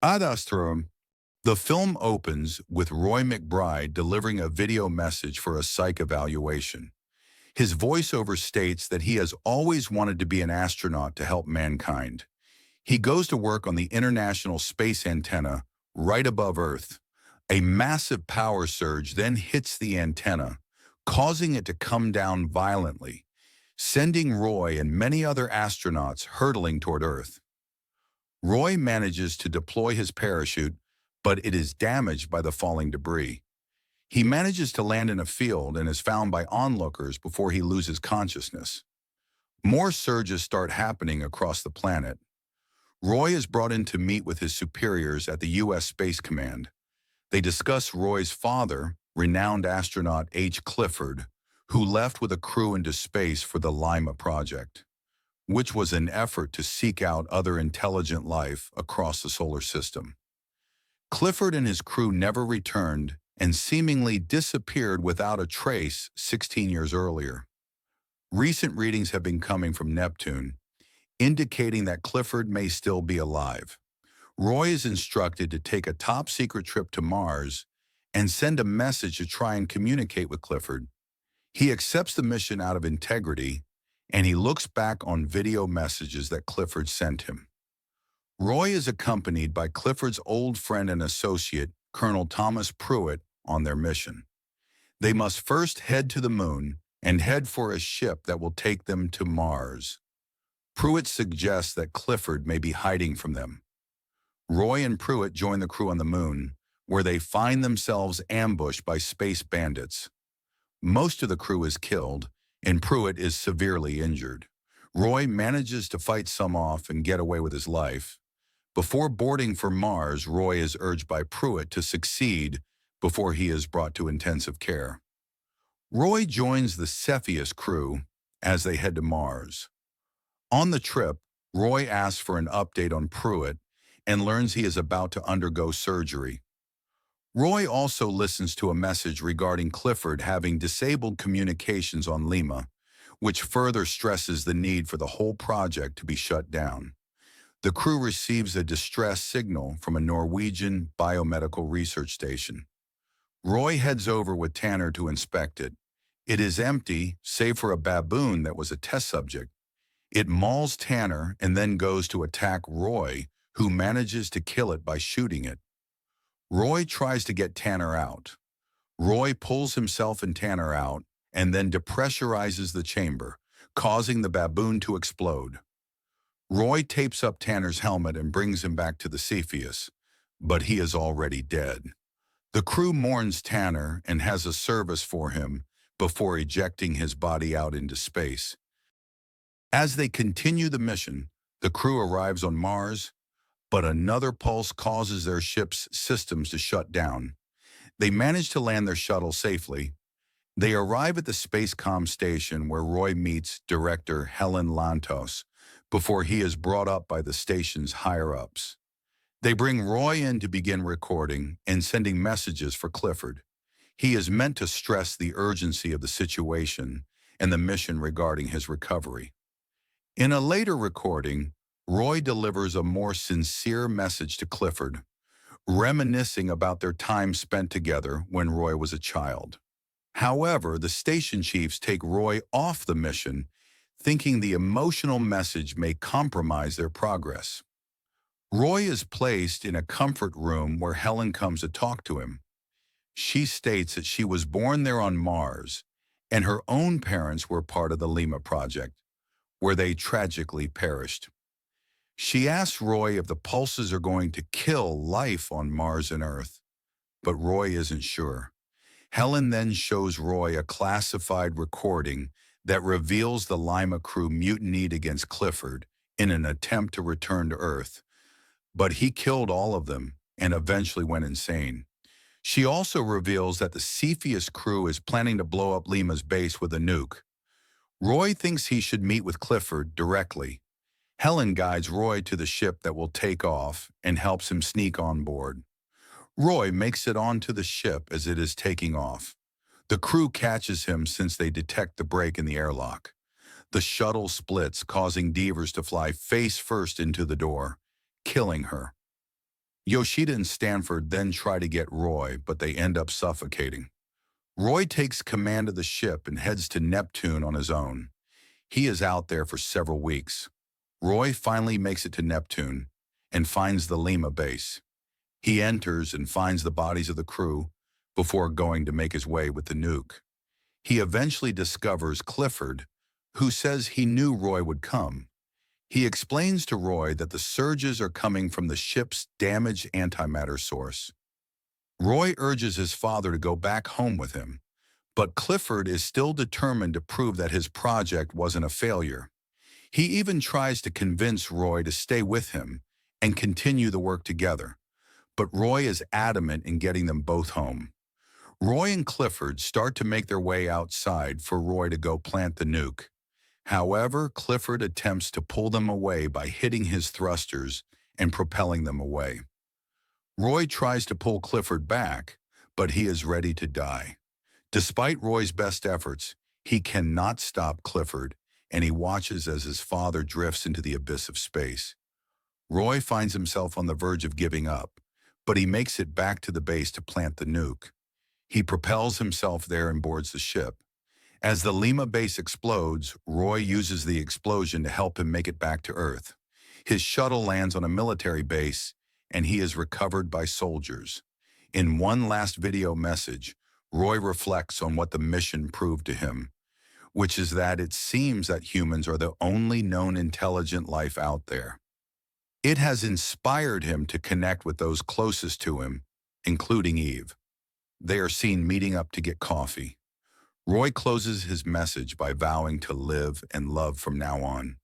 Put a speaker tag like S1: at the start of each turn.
S1: Ad Astra, the film opens with Roy McBride delivering a video message for a psych evaluation. His voiceover states that he has always wanted to be an astronaut to help mankind. He goes to work on the International Space Antenna right above Earth. A massive power surge then hits the antenna, causing it to come down violently, sending Roy and many other astronauts hurtling toward Earth. Roy manages to deploy his parachute, but it is damaged by the falling debris. He manages to land in a field and is found by onlookers before he loses consciousness. More surges start happening across the planet. Roy is brought in to meet with his superiors at the U.S. Space Command. They discuss Roy's father, renowned astronaut H. Clifford, who left with a crew into space for the Lima project, which was an effort to seek out other intelligent life across the solar system. Clifford and his crew never returned and seemingly disappeared without a trace 16 years earlier. Recent readings have been coming from Neptune, indicating that Clifford may still be alive. Roy is instructed to take a top-secret trip to Mars and send a message to try and communicate with Clifford. He accepts the mission out of integrity, and he looks back on video messages that Clifford sent him. Roy is accompanied by Clifford's old friend and associate, Colonel Thomas Pruitt, on their mission. They must first head to the moon and head for a ship that will take them to Mars. Pruitt suggests that Clifford may be hiding from them. Roy and Pruitt join the crew on the moon, where they find themselves ambushed by space bandits. Most of the crew is killed, and Pruitt is severely injured. Roy manages to fight some off and get away with his life. Before boarding for Mars, Roy is urged by Pruitt to succeed before he is brought to intensive care. Roy joins the Cepheus crew as they head to Mars. On the trip, Roy asks for an update on Pruitt and learns he is about to undergo surgery. Roy also listens to a message regarding Clifford having disabled communications on Lima, which further stresses the need for the whole project to be shut down. The crew receives a distress signal from a Norwegian biomedical research station. Roy heads over with Tanner to inspect it. It is empty, save for a baboon that was a test subject. It mauls Tanner and then goes to attack Roy, who manages to kill it by shooting it. Roy tries to get Tanner out. Roy pulls himself and Tanner out and then depressurizes the chamber, causing the baboon to explode. Roy tapes up Tanner's helmet and brings him back to the Cepheus, but he is already dead. The crew mourns Tanner and has a service for him before ejecting his body out into space. As they continue the mission, the crew arrives on Mars, but another pulse causes their ship's systems to shut down. They manage to land their shuttle safely. They arrive at the Spacecom station where Roy meets director Helen Lantos before he is brought up by the station's higher-ups. They bring Roy in to begin recording and sending messages for Clifford. He is meant to stress the urgency of the situation and the mission regarding his recovery. In a later recording, Roy delivers a more sincere message to Clifford, reminiscing about their time spent together when Roy was a child. However, the station chiefs take Roy off the mission, thinking the emotional message may compromise their progress. Roy is placed in a comfort room where Helen comes to talk to him. She states that she was born there on Mars, and her own parents were part of the Lima project, where they tragically perished. She asks Roy if the pulses are going to kill life on Mars and Earth, but Roy isn't sure. Helen then shows Roy a classified recording that reveals the Lima crew mutinied against Clifford in an attempt to return to Earth, but he killed all of them and eventually went insane. She also reveals that the Cepheus crew is planning to blow up Lima's base with a nuke. Roy thinks he should meet with Clifford directly. Helen guides Roy to the ship that will take off and helps him sneak on board. Roy makes it onto the ship as it is taking off. The crew catches him since they detect the break in the airlock. The shuttle splits, causing Devers to fly face first into the door, killing her. Yoshida and Stanford then try to get Roy, but they end up suffocating. Roy takes command of the ship and heads to Neptune on his own. He is out there for several weeks. Roy finally makes it to Neptune and finds the Lima base. He enters and finds the bodies of the crew before going to make his way with the nuke. He eventually discovers Clifford, who says he knew Roy would come. He explains to Roy that the surges are coming from the ship's damaged antimatter source. Roy urges his father to go back home with him, but Clifford is still determined to prove that his project wasn't a failure. He even tries to convince Roy to stay with him and continue the work together, but Roy is adamant in getting them both home. Roy and Clifford start to make their way outside for Roy to go plant the nuke. However, Clifford attempts to pull them away by hitting his thrusters and propelling them away. Roy tries to pull Clifford back, but he is ready to die. Despite Roy's best efforts, he cannot stop Clifford, and he watches as his father drifts into the abyss of space. Roy finds himself on the verge of giving up, but he makes it back to the base to plant the nuke. He propels himself there and boards the ship. As the Lima base explodes, Roy uses the explosion to help him make it back to Earth. His shuttle lands on a military base, and he is recovered by soldiers. In one last video message, Roy reflects on what the mission proved to him, which is that it seems that humans are the only known intelligent life out there. It has inspired him to connect with those closest to him, including Eve. They are seen meeting up to get coffee. Roy closes his message by vowing to live and love from now on.